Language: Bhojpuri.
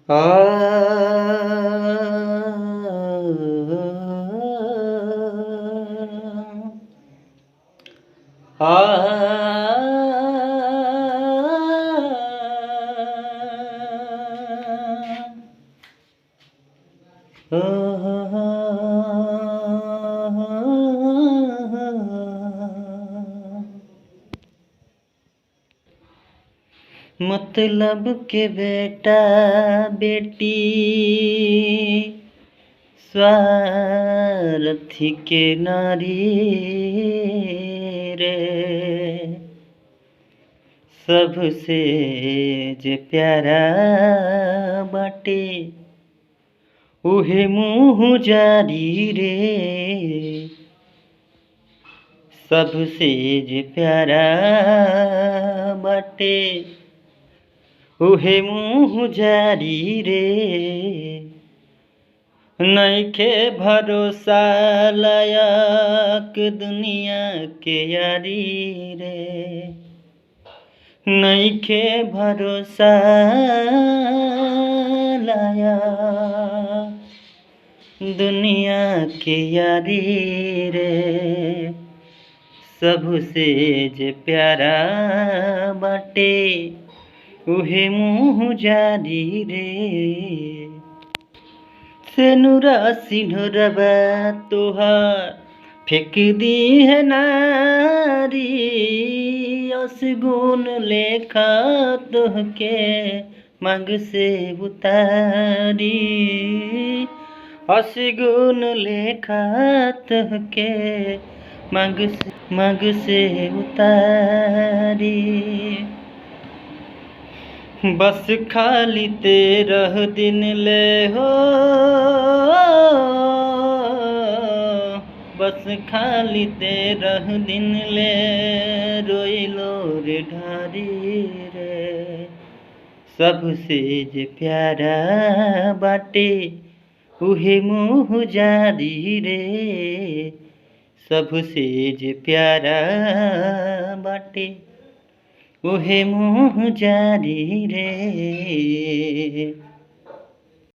आ आ मतलब के बेटा बेटी स्वार्थी के नारी रे सबसे जे प्यारा बाटे उहे मुँह जारी रे सबसे जे प्यारा बाटे उहे मुँह जारी रे नइखे भरोसा लायक दुनिया के यारी रे नइखे भरोसा लायक दुनिया के यारी रे सबसे जे प्यारा बाटे उहे मुँह जारी रे सेनुरा सिनुरबा तोहार फेंक दी है नारी असगुन लेखा तोहके मांग से उतारी असगुन लेखा तोहके मांग से उतारी बस खाली तेरह दिन ले हो बस खाली तेरह दिन ले रोइलो रे ढारी रे सबसे जे प्यारा बाटे उहे मुँह जारी रे सबसे जे प्यारा बाटे उहे मुँह जारी रे।